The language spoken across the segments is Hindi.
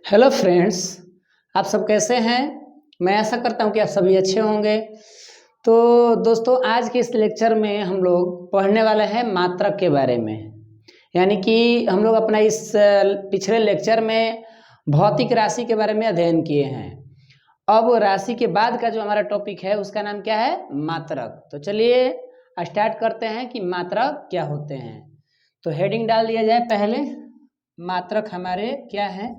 हेलो फ्रेंड्स, आप सब कैसे हैं। मैं आशा करता हूं कि आप सभी अच्छे होंगे। तो दोस्तों, आज के इस लेक्चर में हम लोग पढ़ने वाले हैं मात्रक के बारे में। यानी कि हम लोग अपना इस पिछले लेक्चर में भौतिक राशि के बारे में अध्ययन किए हैं। अब राशि के बाद का जो हमारा टॉपिक है उसका नाम क्या है, मात्रक। तो चलिए स्टार्ट करते हैं कि मात्रक क्या होते हैं। तो हेडिंग डाल दिया जाए पहले, मात्रक हमारे क्या है।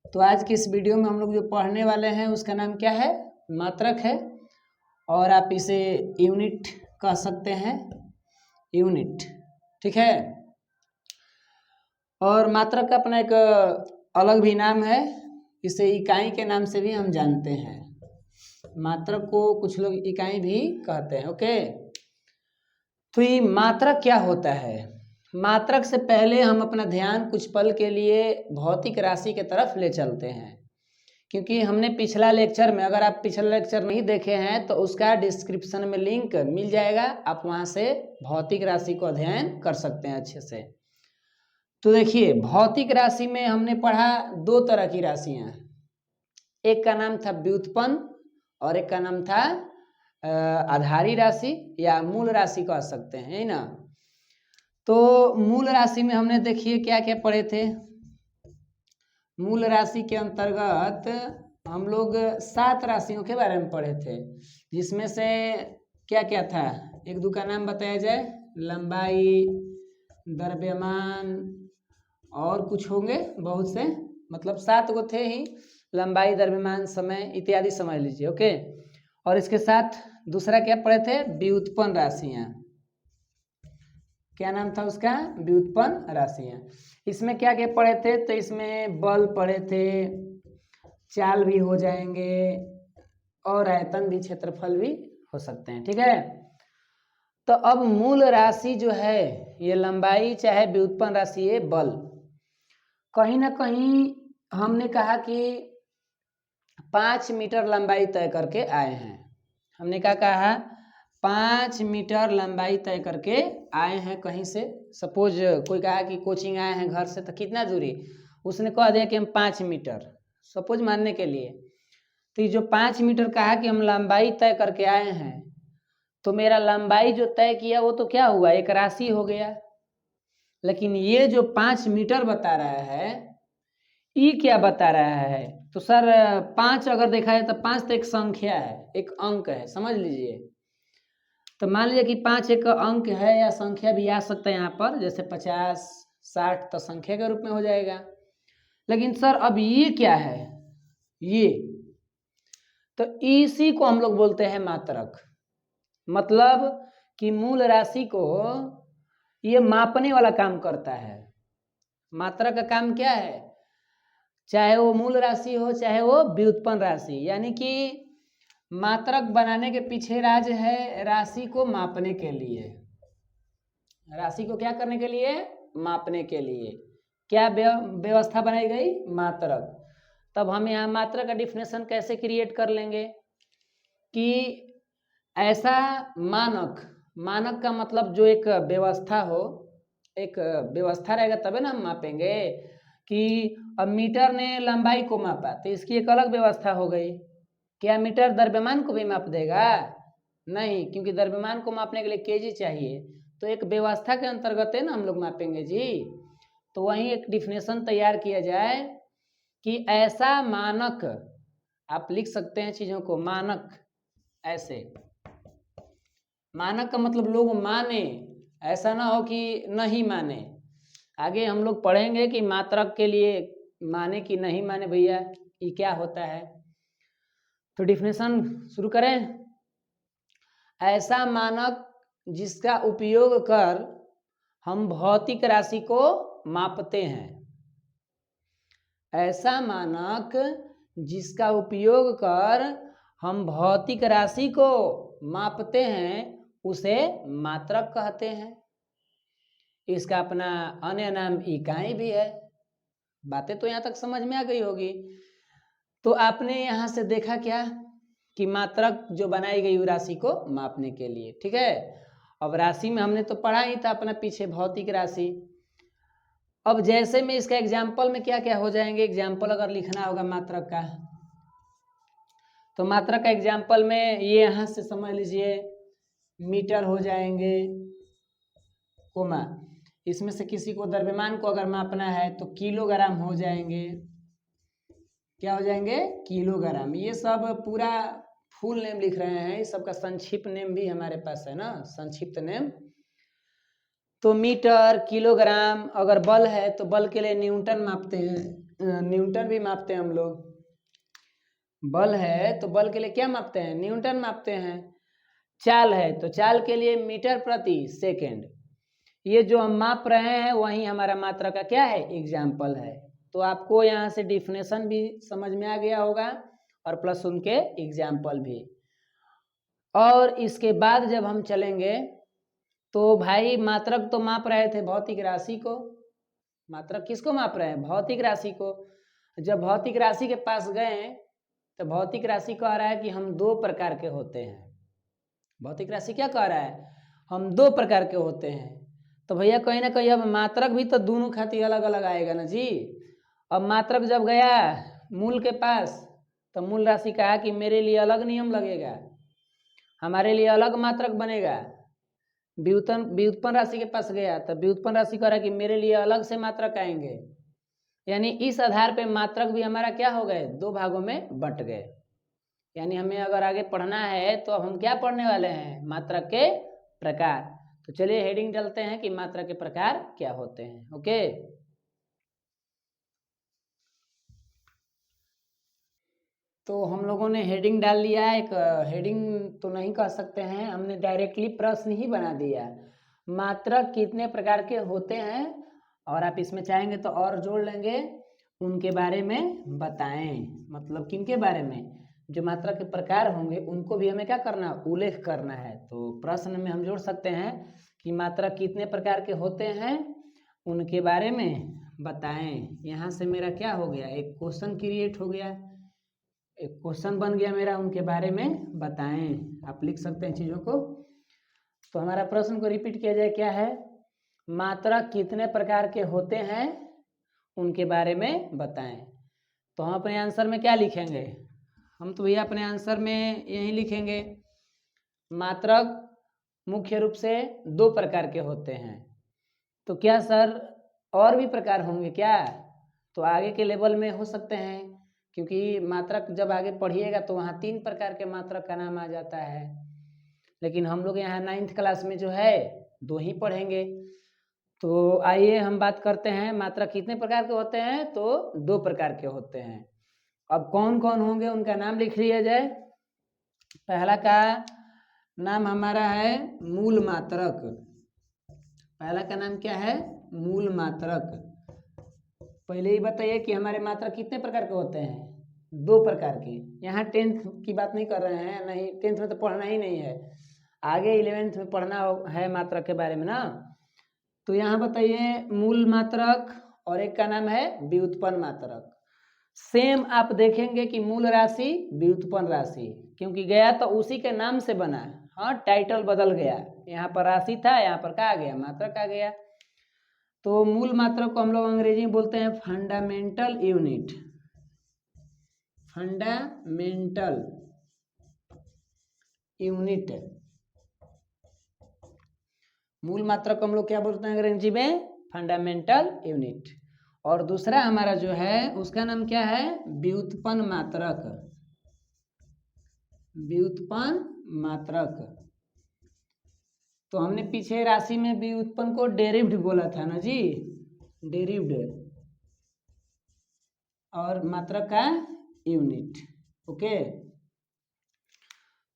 तो आज की इस वीडियो में हम लोग जो पढ़ने वाले हैं उसका नाम क्या है, मात्रक है। और आप इसे यूनिट कह सकते हैं, यूनिट, ठीक है। और मात्रक का अपना एक अलग भी नाम है, इसे इकाई के नाम से भी हम जानते हैं। मात्रक को कुछ लोग इकाई भी कहते हैं, ओके। तो ये मात्रक क्या होता है। मात्रक से पहले हम अपना ध्यान कुछ पल के लिए भौतिक राशि के तरफ ले चलते हैं, क्योंकि हमने पिछला लेक्चर में, अगर आप पिछला लेक्चर नहीं देखे हैं तो उसका डिस्क्रिप्शन में लिंक मिल जाएगा, आप वहां से भौतिक राशि को अध्ययन कर सकते हैं अच्छे से। तो देखिए, भौतिक राशि में हमने पढ़ा दो तरह की राशियां। एक का नाम था व्युत्पन्न और एक का नाम था आधारी राशि या मूल राशि कह सकते हैं, है ना। तो मूल राशि में हमने देखिए क्या क्या पढ़े थे। मूल राशि के अंतर्गत हम लोग 7 राशियों के बारे में पढ़े थे, जिसमें से क्या क्या था, एक दो का नाम बताया जाए। लंबाई, द्रव्यमान और कुछ होंगे बहुत से, मतलब 7 गो थे ही। लंबाई, द्रव्यमान, समय इत्यादि समझ लीजिए, ओके। और इसके साथ दूसरा क्या पढ़े थे, व्युत्पन्न राशियां। क्या नाम था उसका, व्युत्पन्न राशियां। इसमें क्या क्या पढ़े थे, तो इसमें बल पढ़े थे, चाल भी हो जाएंगे और आयतन भी, क्षेत्रफल भी हो सकते हैं, ठीक है। तो अब मूल राशि जो है, ये लंबाई चाहे व्युत्पन्न राशि, ये बल, कहीं ना कहीं हमने कहा कि 5 मीटर लंबाई तय करके आए हैं। हमने क्या कहा, 5 मीटर लंबाई तय करके आए हैं कहीं से। सपोज कोई कहा कि कोचिंग आए हैं घर से, तो कितना दूरी, उसने कह दिया कि हम 5 मीटर, सपोज मानने के लिए। तो जो 5 मीटर कहा कि हम लंबाई तय करके आए हैं, तो मेरा लंबाई जो तय किया वो तो क्या हुआ, एक राशि हो गया। लेकिन ये जो 5 मीटर बता रहा है, ये क्या बता रहा है, तो सर 5 अगर देखा जाए तो 5 तो एक संख्या है, एक अंक है, समझ लीजिए। तो मान लीजिए कि 5 एक अंक है या संख्या भी आ सकता है यहाँ पर, जैसे 50, 60 तो संख्या के रूप में हो जाएगा। लेकिन सर अब ये क्या है, ये तो इसी को हम लोग बोलते हैं मात्रक। मतलब कि मूल राशि को ये मापने वाला काम करता है। मात्रक का काम क्या है, चाहे वो मूल राशि हो चाहे वो व्युत्पन्न राशि, यानी कि मात्रक बनाने के पीछे राज है राशि को मापने के लिए। राशि को क्या करने के लिए, मापने के लिए क्या व्यवस्था बनाई गई, मात्रक। तब हम यहाँ मात्रक का डिफिनेशन कैसे क्रिएट कर लेंगे कि ऐसा मानक, मानक का मतलब जो एक व्यवस्था हो, एक व्यवस्था रहेगा तबे ना हम मापेंगे। कि अब मीटर ने लंबाई को मापा तो इसकी एक अलग व्यवस्था हो गई। क्या मीटर द्रव्यमान को भी माप देगा, नहीं, क्योंकि द्रव्यमान को मापने के लिए केजी चाहिए। तो एक व्यवस्था के अंतर्गत है ना हम लोग मापेंगे जी। तो वहीं एक डिफिनेशन तैयार किया जाए कि ऐसा मानक, आप लिख सकते हैं चीजों को, मानक ऐसे। मानक का मतलब लोग माने, ऐसा ना हो कि नहीं माने। आगे हम लोग पढ़ेंगे कि मात्रक के लिए माने कि नहीं माने, भैया ये क्या होता है। तो डिफिनेशन शुरू करें। ऐसा मानक जिसका उपयोग कर हम भौतिक राशि को मापते हैं। ऐसा मानक जिसका उपयोग कर हम भौतिक राशि को मापते हैं उसे मात्रक कहते हैं। इसका अपना अन्य नाम इकाई भी है। बातें तो यहाँ तक समझ में आ गई होगी। तो आपने यहाँ से देखा क्या कि मात्रक जो बनाई गई राशि को मापने के लिए, ठीक है। अब राशि में हमने तो पढ़ा ही था अपना पीछे भौतिक राशि। अब जैसे में इसका एग्जाम्पल में क्या क्या हो जाएंगे, एग्जाम्पल अगर लिखना होगा मात्रक का, तो मात्रक का एग्जाम्पल में ये यहाँ से समझ लीजिए मीटर हो जाएंगे, कोमा इसमें से किसी को द्रव्यमान को अगर मापना है तो किलोग्राम हो जाएंगे। क्या हो जाएंगे? किलोग्राम। ये सब पूरा फुल नेम लिख रहे हैं, इस सब का संक्षिप्त नेम भी हमारे पास है ना, संक्षिप्त नेम। तो मीटर, किलोग्राम, अगर बल है तो बल के लिए न्यूटन मापते हैं, न्यूटन भी मापते हैं हम लोग। बल है तो बल के लिए क्या मापते हैं? न्यूटन मापते हैं। चाल है तो चाल के लिए मीटर प्रति सेकेंड। ये जो हम माप रहे हैं वही हमारा मात्रा का क्या है? एग्जाम्पल है। तो आपको यहाँ से डिफिनेशन भी समझ में आ गया होगा और प्लस उनके एग्जाम्पल भी। और इसके बाद जब हम चलेंगे तो भाई मात्रक तो माप रहे थे भौतिक राशि को, मात्रक किसको माप रहे हैं? भौतिक राशि को। जब भौतिक राशि के पास गए तो भौतिक राशि कह रहा है कि हम दो प्रकार के होते हैं। भौतिक राशि क्या कह रहा है? हम दो प्रकार के होते हैं। तो भैया कहीं ना कहीं अब मात्रक भी तो दोनों खातिर अलग अलग आएगा ना जी। अब मात्रक जब गया मूल के पास तो मूल राशि कहा कि मेरे लिए अलग नियम लगेगा, हमारे लिए अलग मात्रक बनेगा। व्युत्पन्न राशि के पास गया तो व्युत्पन्न राशि कह रहा है कि मेरे लिए अलग से मात्रक आएंगे। यानी इस आधार पे मात्रक भी हमारा क्या हो गए? दो भागों में बंट गए। यानी हमें अगर आगे पढ़ना है तो अब हम क्या पढ़ने वाले हैं? मात्रक के प्रकार। तो चलिए हेडिंग डालते हैं कि मात्रक के प्रकार क्या होते हैं। ओके, तो हम लोगों ने हेडिंग डाल लिया है। एक हेडिंग तो नहीं कह सकते हैं, हमने डायरेक्टली प्रश्न ही बना दिया। मात्रक कितने प्रकार के होते हैं, और आप इसमें चाहेंगे तो और जोड़ लेंगे, उनके बारे में बताएं। मतलब किनके बारे में? जो मात्रक के प्रकार होंगे उनको भी हमें क्या करना? उल्लेख करना है। तो प्रश्न में हम जोड़ सकते हैं कि मात्रक कितने प्रकार के होते हैं, उनके बारे में बताएं। यहाँ से मेरा क्या हो गया? एक क्वेश्चन क्रिएट हो गया, एक क्वेश्चन बन गया मेरा, उनके बारे में बताएं। आप लिख सकते हैं चीज़ों को। तो हमारा प्रश्न को रिपीट किया जाए, क्या है? मात्रक कितने प्रकार के होते हैं, उनके बारे में बताएं। तो हम अपने आंसर में क्या लिखेंगे? हम तो भैया अपने आंसर में यही लिखेंगे, मात्रक मुख्य रूप से दो प्रकार के होते हैं। तो क्या सर और भी प्रकार होंगे क्या? तो आगे के लेवल में हो सकते हैं, क्योंकि मात्रक जब आगे पढ़िएगा तो वहाँ 3 प्रकार के मात्रक का नाम आ जाता है। लेकिन हम लोग यहाँ 9th क्लास में जो है 2 ही पढ़ेंगे। तो आइए हम बात करते हैं मात्रक कितने प्रकार के होते हैं। तो 2 प्रकार के होते हैं। अब कौन कौन होंगे उनका नाम लिख लिया जाए। पहला का नाम हमारा है मूल मात्रक। पहला का नाम क्या है? मूल मात्रक। पहले ही बताइए कि हमारे मात्रक कितने प्रकार के होते हैं? 2 प्रकार के। यहाँ 10th की बात नहीं कर रहे हैं, नहीं 10th में तो पढ़ना ही नहीं है, आगे 11th में पढ़ना है मात्रक के बारे में ना। तो यहाँ बताइए मूल मात्रक और एक का नाम है व्युत्पन्न मात्रक। सेम आप देखेंगे कि मूल राशि, व्युत्पन्न राशि, क्योंकि गया तो उसी के नाम से बना। हाँ, टाइटल बदल गया, यहाँ पर राशि था, यहाँ पर क्या आ गया? मात्रक आ गया। तो मूल मात्रक को हम लोग अंग्रेजी में बोलते हैं फंडामेंटल यूनिट। फंडामेंटल यूनिट, मूल मात्रक को हम लोग क्या बोलते हैं अंग्रेजी में? Fundamental unit. और दूसरा हमारा जो है उसका नाम क्या है? व्युत्पन्न मात्रक। व्युत्पन्न मात्रक। तो हमने पीछे राशि में व्युत्पन्न को डेरिव्ड बोला था ना जी, डेरिव्ड, और मात्रक का यूनिट। ओके,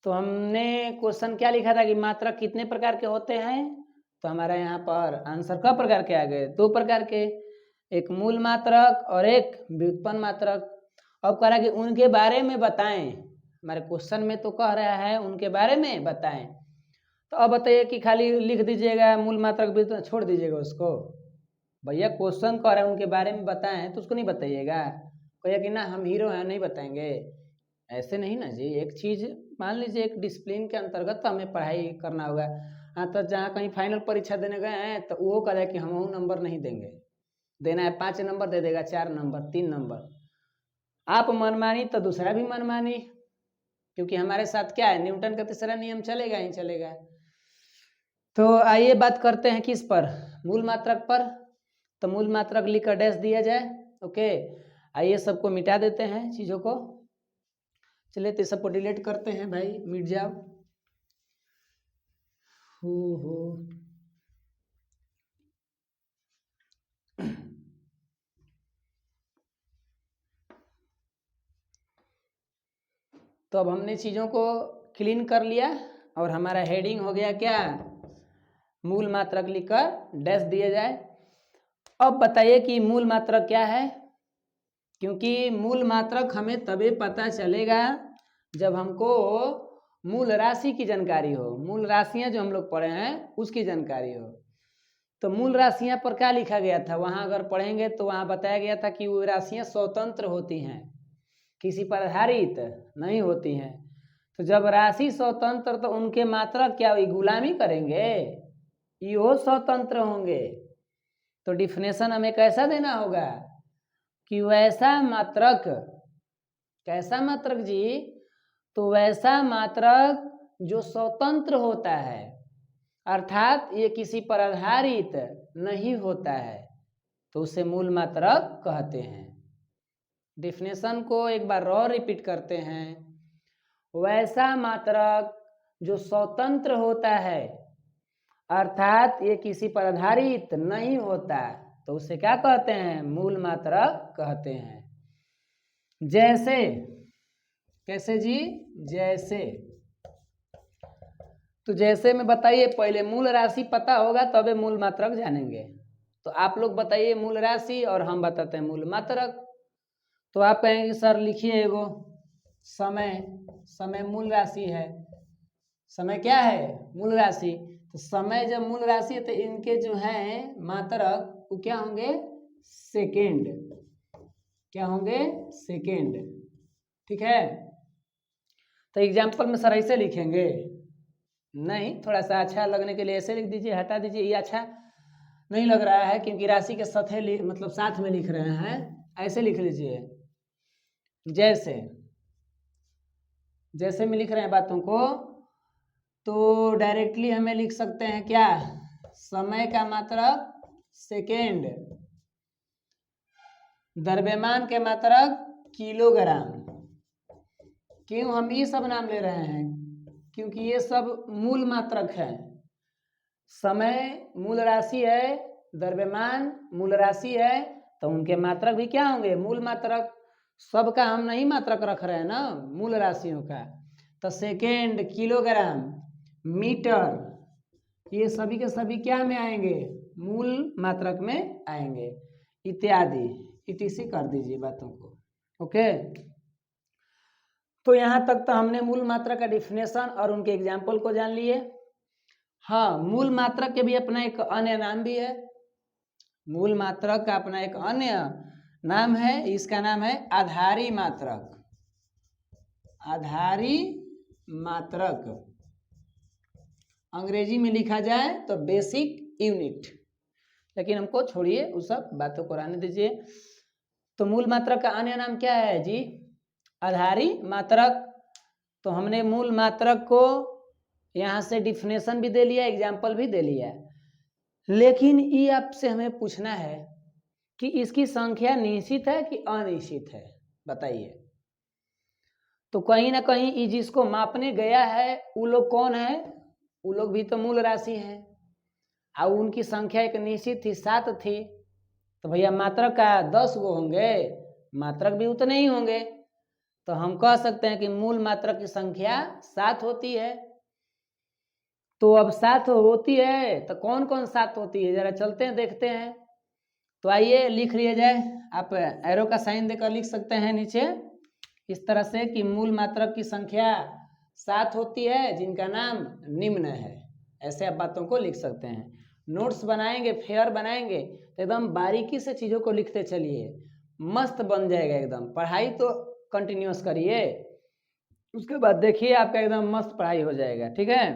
तो हमने क्वेश्चन क्या लिखा था कि मात्रक कितने प्रकार के होते हैं। तो हमारा यहाँ पर आंसर क प्रकार के आ गए? 2 प्रकार के, एक मूल मात्रक और एक व्युत्पन्न मात्रक। अब कह रहा है कि उनके बारे में बताएं। हमारे क्वेश्चन में तो कह रहा है उनके बारे में बताएं। तो अब बताइए कि खाली लिख दीजिएगा मूल मात्रक व्युत्पन्न, छोड़ दीजिएगा उसको? भैया क्वेश्चन कह रहा है उनके बारे में बताएं तो उसको नहीं बताइएगा? कहिए कि ना हम हीरो हैं नहीं बताएंगे, ऐसे नहीं ना जी। एक चीज मान लीजिए, एक डिसिप्लिन के अंतर्गत तो हमें पढ़ाई करना होगा। हाँ, तो जहाँ कहीं फाइनल परीक्षा देने गए हैं तो वो कह रहे कि हम नंबर नहीं देंगे, देना है 5 नंबर दे देगा, 4 नंबर, 3 नंबर। आप मनमानी तो दूसरा भी मनमानी, क्योंकि हमारे साथ क्या है, न्यूटन का तीसरा नियम चलेगा ही चलेगा। तो आइए बात करते हैं किस पर, मूल मात्रक पर। तो मूल मात्रक लिखकर डैश दिया जाए। ओके, आइए सबको मिटा देते हैं चीज़ों को। चलिए तो सबको डिलीट करते हैं भाई, मिट जाओ। हो तो अब हमने चीज़ों को क्लीन कर लिया और हमारा हेडिंग हो गया क्या, मूल मात्रक लिखकर डैश दिया जाए। अब बताइए कि मूल मात्रक क्या है, क्योंकि मूल मात्रक हमें तभी पता चलेगा जब हमको मूल राशि की जानकारी हो, मूल राशियां जो हम लोग पढ़े हैं उसकी जानकारी हो। तो मूल राशियां पर क्या लिखा गया था, वहां अगर पढ़ेंगे तो वहां बताया गया था कि वो राशियां स्वतंत्र होती हैं, किसी पर आधारित नहीं होती हैं। तो जब राशि स्वतंत्र तो उनके मात्रक क्या हुई, गुलामी करेंगे, यो स्वतंत्र होंगे। तो डिफिनेशन हमें कैसा देना होगा कि वैसा मात्रक, कैसा मात्रक जी, तो वैसा मात्रक जो स्वतंत्र होता है, अर्थात ये किसी पर आधारित नहीं होता है, तो उसे मूल मात्रक कहते हैं। डिफिनेशन को एक बार और रिपीट करते हैं, वैसा मात्रक जो स्वतंत्र होता है अर्थात ये किसी पर आधारित नहीं होता, तो उसे क्या कहते हैं, मूल मात्रक कहते हैं। जैसे, कैसे जी, जैसे, तो जैसे में बताइए, पहले मूल राशि पता होगा तबे मूल मात्रक जानेंगे। तो आप लोग बताइए मूल राशि और हम बताते हैं मूल मात्रक। तो आप कहेंगे सर लिखिए एगो समय, समय मूल राशि है, समय क्या है, मूल राशि। तो समय जब मूल राशि है तो इनके जो है मात्रक वो क्या होंगे, सेकेंड, क्या होंगे, सेकेंड, ठीक है। तो एग्जाम्पल में सर ऐसे लिखेंगे, नहीं, थोड़ा सा अच्छा लगने के लिए ऐसे लिख दीजिए, हटा दीजिए, ये अच्छा नहीं लग रहा है क्योंकि राशि के साथ मतलब साथ में लिख रहे हैं, ऐसे लिख लीजिए। जैसे, जैसे में लिख रहे हैं बातों को, तो डायरेक्टली हमें लिख सकते हैं क्या, समय का मात्रक सेकेंड, द्रव्यमान के मात्रक किलोग्राम। क्यों हम ये सब नाम ले रहे हैं, क्योंकि ये सब मूल मात्रक है। समय मूल राशि है, द्रव्यमान मूल राशि है, तो उनके मात्रक भी क्या होंगे, मूल मात्रक। सबका हम नहीं मात्रक रख रहे हैं ना, मूल राशियों का। तो सेकेंड, किलोग्राम, मीटर, ये सभी के सभी क्या में आएंगे, मूल मात्रक में आएंगे, इत्यादि, इटीसी कर दीजिए बातों को। ओके, तो यहाँ तक तो हमने मूल मात्रक का डिफिनेशन और उनके एग्जाम्पल को जान लिए। हाँ, मूल मात्रक के भी अपना एक अन्य नाम भी है, मूल मात्रक का अपना एक अन्य नाम है, इसका नाम है आधारी मात्रक, आधारी मात्रक, अंग्रेजी में लिखा जाए तो बेसिक यूनिट, लेकिन हमको छोड़िए उस सब बातों को रहने दीजिए। तो मूल मात्रक का अन्य नाम क्या है जी, आधारी मात्रक। तो हमने मूल मात्रक को यहाँ से डिफिनेशन भी दे लिया, एग्जाम्पल भी दे लिया, लेकिन ये आपसे हमें पूछना है कि इसकी संख्या निश्चित है कि अनिश्चित है, बताइए। तो कहीं ना कहीं ये जिसको मापने गया है वो लोग कौन है, वो लोग भी तो मूल राशि है, और उनकी संख्या एक निश्चित थी, 7 थी। तो भैया मात्रक का 10 गो होंगे, मात्रक भी उतने ही होंगे। तो हम कह सकते हैं कि मूल मात्रक की संख्या 7 होती है। तो अब 7 होती है तो कौन कौन 7 होती है, जरा चलते हैं देखते हैं। तो आइए लिख लिया जाए, आप एरो का साइन देकर लिख सकते हैं नीचे इस तरह से कि मूल मात्रक की संख्या 7 होती है जिनका नाम निम्न है, ऐसे आप बातों को लिख सकते हैं। नोट्स बनाएंगे, फेयर बनाएंगे तो एकदम बारीकी से चीज़ों को लिखते चलिए, मस्त बन जाएगा एकदम। पढ़ाई तो कंटिन्यूस करिए, उसके बाद देखिए आपका एकदम मस्त पढ़ाई हो जाएगा, ठीक है।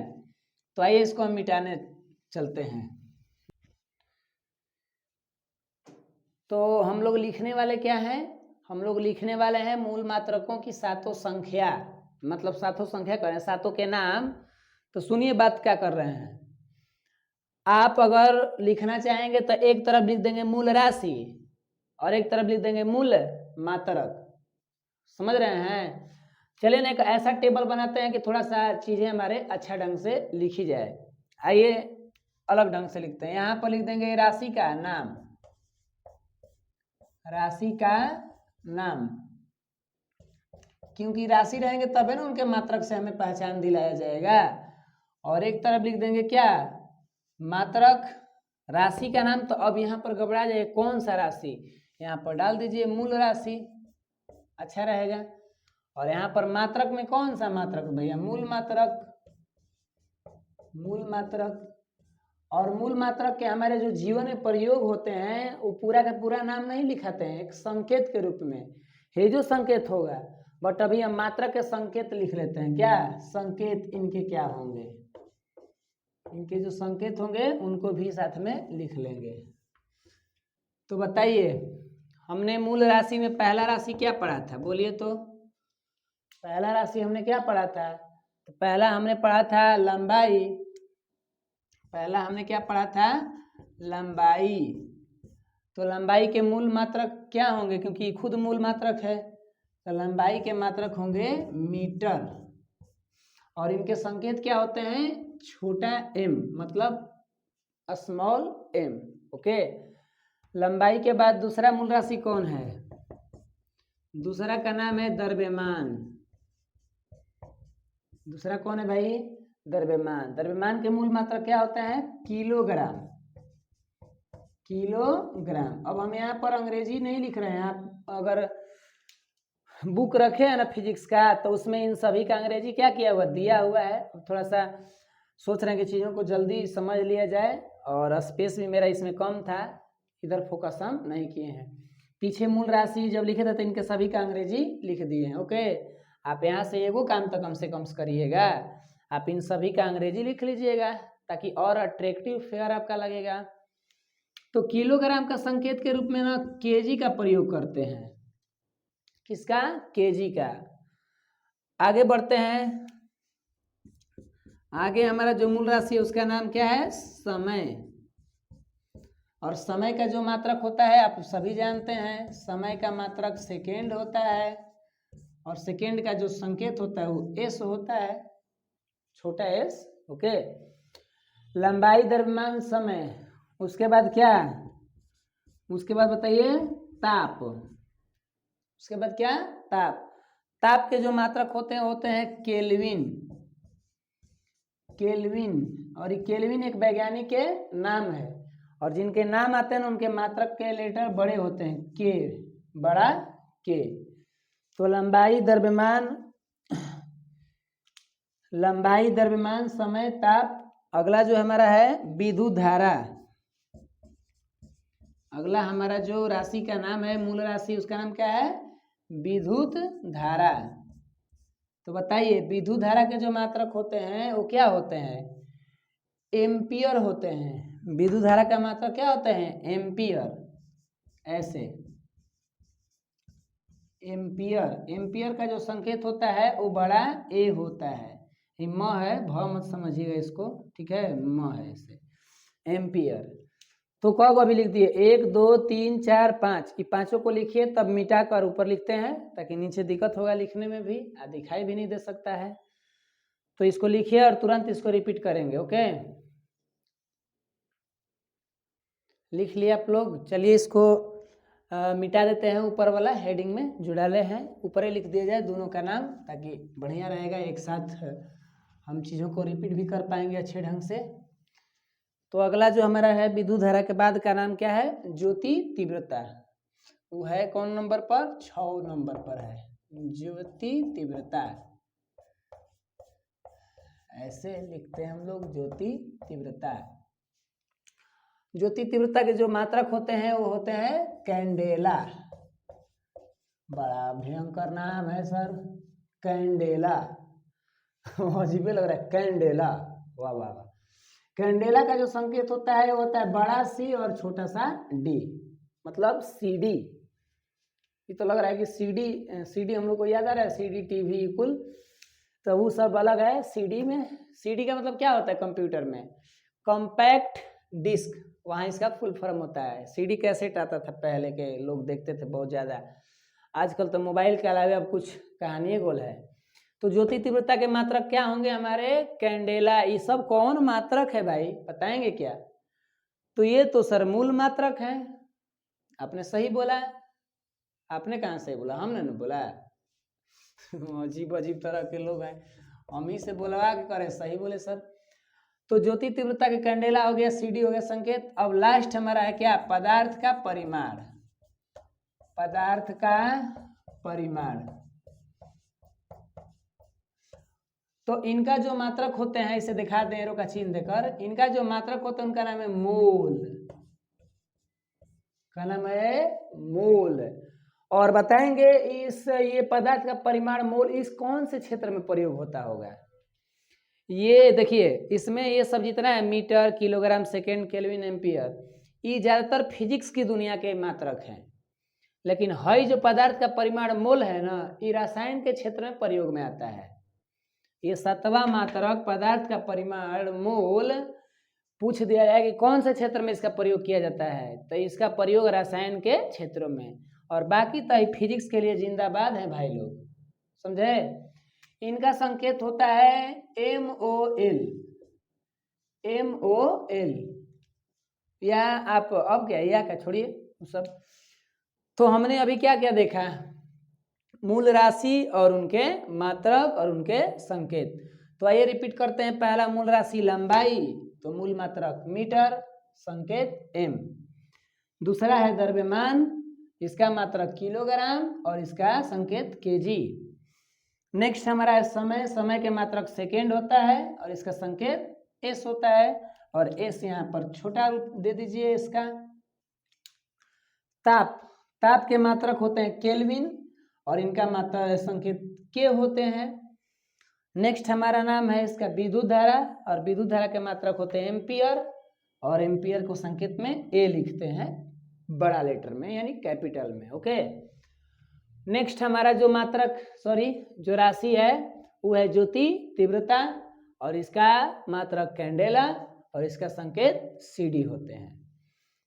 तो आइए इसको हम मिटाने चलते हैं। तो हम लोग लिखने वाले क्या हैं, हम लोग लिखने वाले हैं मूल मात्रकों की सातों संख्या, मतलब सातों संख्या करें, सातों के नाम। तो सुनिए बात क्या कर रहे हैं। आप अगर लिखना चाहेंगे तो एक तरफ लिख देंगे मूल राशि और एक तरफ लिख देंगे मूल मात्रक, समझ रहे हैं। चलिए ना एक ऐसा टेबल बनाते हैं कि थोड़ा सा चीजें हमारे अच्छा ढंग से लिखी जाए। आइए अलग ढंग से लिखते हैं। यहाँ पर लिख देंगे राशि का नाम, राशि का नाम, क्योंकि राशि रहेंगे तब है ना उनके मात्रक से हमें पहचान दिलाया जाएगा। और एक तरफ लिख देंगे क्या, मात्रक, राशि का नाम। तो अब यहाँ पर घबरा जाए, कौन सा राशि, यहाँ पर डाल दीजिए मूल राशि, अच्छा रहेगा। और यहाँ पर मात्रक में कौन सा मात्रक भैया, मूल मात्रक, मूल मात्रक। और मूल मात्रक के हमारे जो जीवन में प्रयोग होते हैं वो पूरा का पूरा नाम नहीं लिखाते हैं, एक संकेत के रूप में, ये जो संकेत होगा। बट अभी हम मात्रक के संकेत लिख लेते हैं। क्या संकेत इनके क्या होंगे, इनके जो संकेत होंगे उनको भी साथ में लिख लेंगे। तो बताइए हमने मूल राशि में पहला राशि क्या पढ़ा था, बोलिए तो। पहला राशि हमने क्या पढ़ा था, तो पहला हमने पढ़ा था लंबाई, पहला हमने क्या पढ़ा था, लंबाई। तो लंबाई के मूल मात्रक क्या होंगे, क्योंकि खुद मूल मात्रक है, तो लंबाई के मात्रक होंगे मीटर। और इनके संकेत क्या होते हैं, छोटा m, मतलब स्मॉल m, ओके। लंबाई के बाद दूसरा मूल राशि कौन है, दूसरा का नाम है द्रव्यमान। दूसरा कौन है भाई, द्रव्यमान। द्रव्यमान के मूल मात्रक क्या होता है, किलोग्राम, किलोग्राम। अब हम यहाँ पर अंग्रेजी नहीं लिख रहे हैं, आप अगर बुक रखे हैं ना फिजिक्स का तो उसमें इन सभी का अंग्रेजी क्या किया हुआ, दिया हुआ है। थोड़ा सा सोच रहे हैं कि चीज़ों को जल्दी समझ लिया जाए, और स्पेस भी मेरा इसमें कम था, इधर फोकस हम नहीं किए हैं। पीछे मूल राशि जब लिखे थे तो इनके सभी का अंग्रेजी लिख दिए हैं, ओके। आप यहाँ से एगो काम तो कम से कम करिएगा, आप इन सभी का अंग्रेजी लिख लीजिएगा ताकि और अट्रैक्टिव फेयर आपका लगेगा। तो किलोग्राम का संकेत के रूप में ना केजी का प्रयोग करते हैं, किसका, केजी का। आगे बढ़ते हैं, आगे हमारा जो मूल राशि है उसका नाम क्या है, समय। और समय का जो मात्रक होता है आप सभी जानते हैं, समय का मात्रक सेकेंड होता है, और सेकेंड का जो संकेत होता है वो एस होता है, छोटा एस, ओके। लंबाई, द्रव्यमान, समय, उसके बाद क्या, उसके बाद बताइए ताप, उसके बाद क्या, ताप। ताप के जो मात्रक होते हैं केल्विन, केल्विन। और ये केल्विन एक वैज्ञानिक के नाम है, और जिनके नाम आते हैं ना उनके मात्रक के लेटर बड़े होते हैं, के, बड़ा के। तो लंबाई, द्रव्यमान, लंबाई, द्रव्यमान, समय, ताप। अगला जो हमारा है विद्युत धारा, अगला हमारा जो राशि का नाम है मूल राशि, उसका नाम क्या है, विद्युत धारा। तो बताइए विद्युत धारा के जो मात्रक होते हैं वो क्या होते हैं, एम्पियर होते हैं। विद्युत धारा का मात्रक क्या होते हैं, एम्पियर, ऐसे एम्पियर। एम्पियर का जो संकेत होता है वो बड़ा ए होता है, ये म है, भ मत समझिएगा इसको, ठीक है, म है ऐसे, एम्पियर। तो कब अभी लिख दिए, 1 2 3 4 5, ये पांचों को लिखिए, तब मिटा कर ऊपर लिखते हैं ताकि नीचे दिक्कत होगा लिखने में भी, दिखाई भी नहीं दे सकता है। तो इसको लिखिए और तुरंत इसको रिपीट करेंगे, ओके। लिख लिया आप लोग, चलिए इसको मिटा देते हैं, ऊपर वाला हेडिंग में जो डाले हैं ऊपर ही लिख दिया जाए दोनों का नाम, ताकि बढ़िया रहेगा, एक साथ हम चीज़ों को रिपीट भी कर पाएंगे अच्छे ढंग से। तो अगला जो हमारा है विद्युत धारा के बाद का नाम क्या है, ज्योति तीव्रता। वो है कौन नंबर पर, 6 नंबर पर है, ज्योति तीव्रता। ऐसे लिखते हैं हम लोग, ज्योति तीव्रता। ज्योति तीव्रता के जो मात्रक होते हैं वो होते हैं कैंडेला। बड़ा भयंकर नाम है सर, कैंडेला, अजीब लग रहा है, कैंडेला, वाह वाह वाह। कैंडेला का जो संकेत होता है वो होता है बड़ा सी और छोटा सा डी, मतलब सीडी। ये तो लग रहा है कि सीडी हम लोग को याद आ रहा है, सीडी टीवी कुल, तो वो सब अलग है। सीडी में, सीडी का मतलब क्या होता है कंप्यूटर में, कॉम्पैक्ट डिस्क, वहाँ इसका फुल फॉर्म होता है। सीडी कैसेट आता था, पहले के लोग देखते थे बहुत ज़्यादा, आजकल तो मोबाइल के अलावा अब कुछ कहानी गोल है। तो ज्योति तीव्रता के मात्रक क्या होंगे हमारे, कैंडेला। ये सब कौन मात्रक है भाई, बताएंगे क्या? तो ये तो सर मूल मात्रक है। आपने सही बोला। आपने कहाँ सही बोला, हमने नहीं बोला। अजीब अजीब तरह के लोग हैं, हम ही से बोलवा के करे सही बोले सर। तो ज्योति तीव्रता के कैंडेला हो गया, सीडी हो गया संकेत। अब लास्ट हमारा है क्या, पदार्थ का परिमाण। पदार्थ का परिमाण, तो इनका जो मात्रक होते हैं, इसे दिखा दें एरो का चिन्ह देकर, इनका जो मात्रक होता है उनका नाम है मोल। का नाम है मोल। और बताएंगे ये पदार्थ का परिमाण मोल इस कौन से क्षेत्र में प्रयोग होता होगा। ये देखिए, इसमें ये सब जितना है, metre, kilogram, second, kelvin, ampere, ये ज्यादातर फिजिक्स की दुनिया के मात्रक हैं। लेकिन हई जो पदार्थ का परिमाण मोल है ना, ये रसायन के क्षेत्र में प्रयोग में आता है। ये 7वां मात्रक पदार्थ का परिमाण मोल पूछ दिया जाए कि कौन से क्षेत्र में इसका प्रयोग किया जाता है, तो इसका प्रयोग रसायन के क्षेत्रों में। और बाकी तो फिजिक्स के लिए जिंदाबाद है भाई लोग, समझे। इनका संकेत होता है MOL। MOL या आप अब क्या, या क्या छोड़िए सब। तो हमने अभी क्या क्या देखा, मूल राशि और उनके मात्रक और उनके संकेत। तो आइए रिपीट करते हैं। पहला मूल राशि लंबाई, तो मूल मात्रक मीटर, संकेत m। दूसरा है द्रव्यमान, इसका मात्रक किलोग्राम और इसका संकेत kg। नेक्स्ट हमारा है समय, समय के मात्रक सेकेंड होता है और इसका संकेत s होता है, और s यहाँ पर छोटा रूप दे दीजिए इसका। ताप, ताप के मात्रक होते हैं केल्विन और इनका मात्रा संकेत के होते हैं। नेक्स्ट हमारा नाम है इसका विद्युत धारा, और विद्युत धारा के मात्रक होते हैं एम्पियर, और एम्पियर को संकेत में ए लिखते हैं बड़ा लेटर में यानी कैपिटल में। ओके, नेक्स्ट हमारा जो मात्रक जो राशि है वो है ज्योति तीव्रता, और इसका मात्रक कैंडेला और इसका संकेत सीडी होते हैं।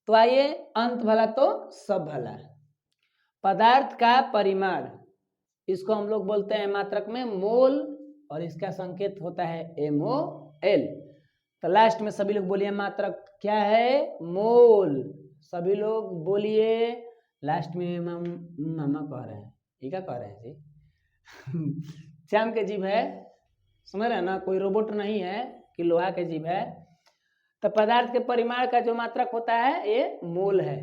तो आइए अंत भला तो सब भला। पदार्थ का परिमाण, इसको हम लोग बोलते हैं मात्रक में मोल, और इसका संकेत होता है MOL। तो लास्ट में सभी लोग बोलिए मात्रक क्या है, मोल। सभी लोग बोलिए। लास्ट में मामा कह रहे हैं, ये क्या कह रहे हैं जी? श्याम के जीभ है, समझ रहे हैं ना, कोई रोबोट नहीं है कि लोहा के जीभ है। तो पदार्थ के परिमाण का जो मात्रक होता है ये मोल है।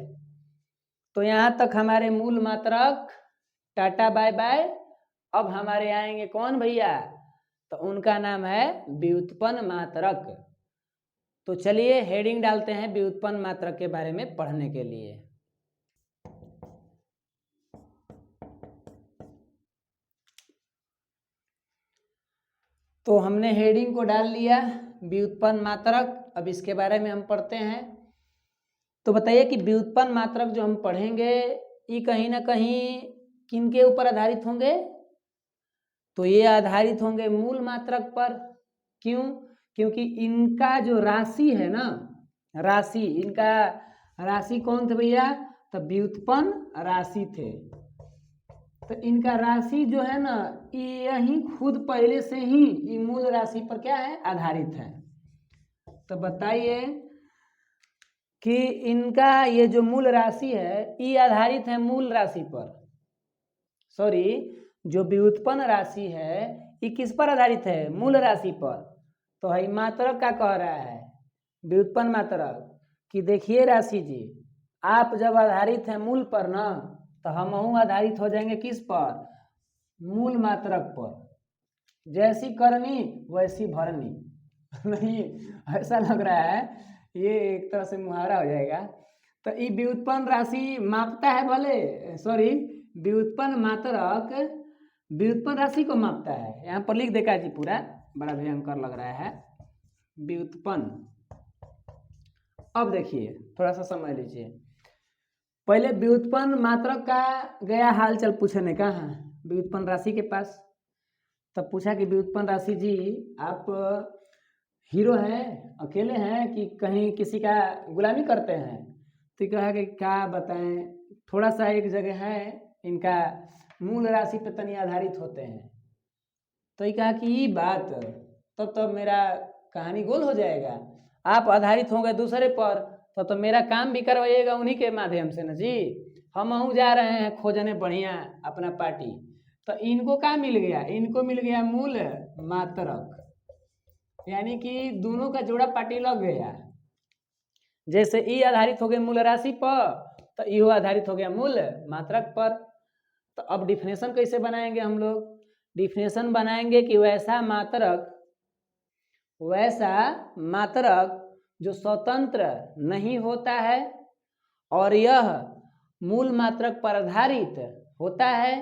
तो यहाँ तक हमारे मूल मात्रक, टाटा बाय बाय। अब हमारे आएंगे कौन भैया, तो उनका नाम है व्युत्पन्न मात्रक। तो चलिए हेडिंग डालते हैं व्युत्पन्न मात्रक के बारे में पढ़ने के लिए। तो हमने हेडिंग को डाल लिया व्युत्पन्न मात्रक। अब इसके बारे में हम पढ़ते हैं। तो बताइए कि व्युत्पन्न मात्रक जो हम पढ़ेंगे ये कहीं ना कहीं किनके ऊपर आधारित होंगे, तो ये आधारित होंगे मूल मात्रक पर। क्यों? क्योंकि इनका जो राशि है ना, राशि, इनका राशि कौन थे भैया, तो व्युत्पन्न राशि थे। तो इनका राशि जो है ना, यही खुद पहले से ही ये मूल राशि पर क्या है, आधारित है। तो बताइए कि इनका ये जो मूल राशि है ये आधारित है मूल राशि पर, जो व्युत्पन्न राशि है ये किस पर आधारित है, मूल राशि पर। तो है मात्रक का कह रहा है व्युत्पन्न मात्रक कि देखिए राशि जी, आप जब आधारित है मूल पर ना, तो हम आधारित हो जाएंगे किस पर, मूल मात्रक पर। जैसी करनी वैसी भरनी। नहीं, ऐसा लग रहा है ये एक तरह से मुहावरा हो जाएगा। तो ये व्युत्पन्न राशि मापता है भले, व्युत्पन्न मात्रक व्युत्पन्न राशि को मापता है। यहाँ पर लिख देखा जी, पूरा बड़ा भयंकर लग रहा है व्युत्पन्न। अब देखिए थोड़ा सा समझ लीजिए, पहले व्युत्पन्न मात्रक का गया हाल चल पूछने का है व्युत्पन्न राशि के पास। तब पूछा कि व्युत्पन्न राशि जी आप हीरो हैं, अकेले हैं कि कहीं किसी का गुलामी करते हैं? तो कहा कि क्या बताएं, थोड़ा सा एक जगह है इनका मूल राशि पे तनी आधारित होते हैं। तो ये कहा कि ये बात तब तो मेरा कहानी गोल हो जाएगा। आप आधारित होंगे दूसरे पर तो मेरा काम भी करवाइएगा उन्हीं के माध्यम से ना जी। हम जा रहे हैं खोजने बढ़िया अपना पार्टी। तो इनको क्या मिल गया? इनको मिल गया मूल मात्रक, यानी कि दोनों का जोड़ा पार्टी लग गया। जैसे ई आधारित हो गया मूल राशि पर तो इहो आधारित हो गया मूल मात्रक पर। तो अब डिफिनेशन कैसे बनाएंगे हम लोग? डिफिनेशन बनाएंगे कि वैसा मात्रक जो स्वतंत्र नहीं होता है और यह मूल मात्रक पर आधारित होता है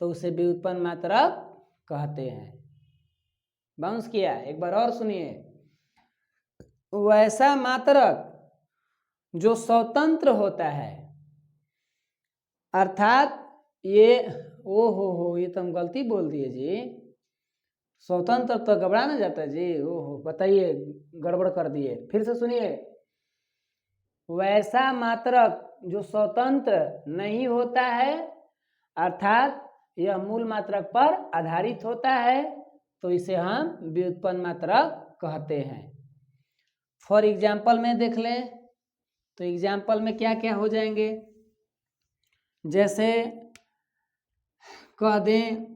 तो उसे व्युत्पन्न मात्रक कहते हैं। बाउंस किया, एक बार और सुनिए। वैसा मात्रक जो स्वतंत्र होता है, अर्थात ये ये तो हम गलती बोल दिए जी। स्वतंत्र तो घबरा ना जाता जी। बताइए, गड़बड़ कर दिए, फिर से सुनिए। वैसा मात्रक जो स्वतंत्र नहीं होता है अर्थात यह मूल मात्रक पर आधारित होता है तो इसे हम व्युत्पन्न मात्रक कहते हैं। फॉर एग्जाम्पल में देख लें तो एग्जाम्पल में क्या क्या हो जाएंगे। जैसे कह दें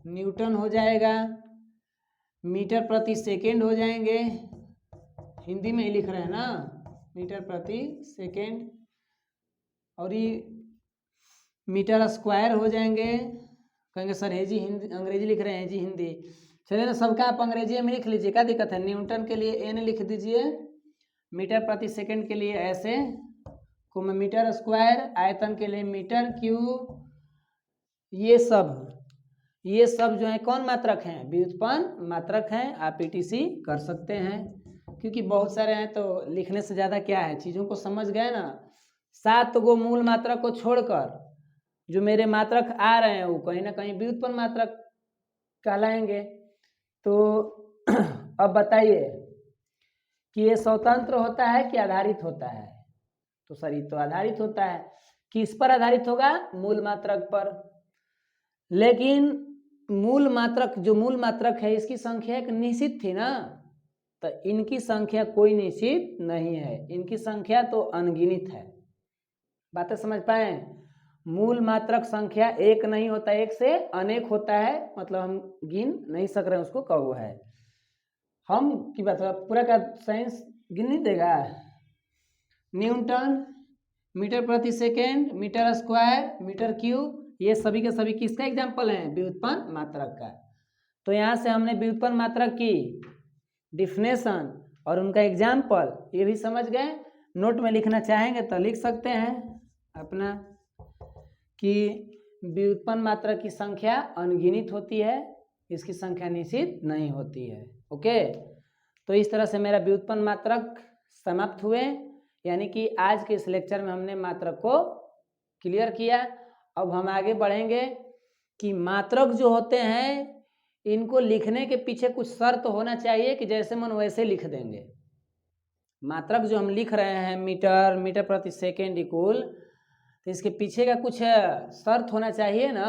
न्यूटन हो जाएगा, मीटर प्रति सेकेंड हो जाएंगे, हिंदी में ही लिख रहे हैं ना, मीटर प्रति सेकेंड। और ये मीटर स्क्वायर हो जाएंगे। कहेंगे सर है जी हिंदी अंग्रेजी लिख रहे हैं जी हिंदी। चलिए ना, सबका आप अंग्रेजी में लिख लीजिए, क्या दिक्कत है। न्यूटन के लिए एन लिख दीजिए, मीटर प्रति सेकेंड के लिए ऐसे, मीटर स्क्वायर, आयतन के लिए मीटर क्यूब। ये सब जो है कौन मात्रक हैं? व्युत्पन्न मात्रक हैं। आप पीटीसी कर सकते हैं क्योंकि बहुत सारे हैं तो लिखने से ज़्यादा क्या है, चीज़ों को समझ गए ना। 7 गो मूल मात्रक को छोड़कर जो मेरे मात्रक आ रहे हैं वो कहीं ना कहीं व्युत्पन्न मात्रक कहलाएंगे। तो अब बताइए कि ये स्वतंत्र होता है कि आधारित होता है? तो सर ये तो आधारित होता है। किस पर आधारित होगा? मूल मात्रक पर। लेकिन मूल मात्रक है इसकी संख्या एक निश्चित थी ना, तो इनकी संख्या कोई निश्चित नहीं है, इनकी संख्या तो अनगिनत है। बातें समझ पाए? मूल मात्रक संख्या एक नहीं होता, एक से अनेक होता है, मतलब हम गिन नहीं सक रहे हैं उसको कब है। हम की बात पूरा का साइंस गिन नहीं देगा। न्यूटन, मीटर प्रति second, metre square, metre cube, ये सभी के सभी किसका एग्जाम्पल हैं? व्युत्पन्न मात्रक का। तो यहाँ से हमने व्युत्पन्न मात्रक की डिफिनेशन और उनका एग्जाम्पल ये भी समझ गए। नोट में लिखना चाहेंगे तो लिख सकते हैं अपना कि व्युत्पन्न मात्रक की संख्या अनगिनत होती है, इसकी संख्या निश्चित नहीं होती है। ओके, तो इस तरह से मेरा व्युत्पन्न मात्रक समाप्त हुए। यानी कि आज के इस लेक्चर में हमने मात्रक को क्लियर किया। अब हम आगे बढ़ेंगे कि मात्रक जो होते हैं इनको लिखने के पीछे कुछ शर्त होना चाहिए कि जैसे मन वैसे लिख देंगे। मात्रक जो हम लिख रहे हैं मीटर प्रति सेकेंड इक्वल, तो इसके पीछे का कुछ शर्त होना चाहिए ना।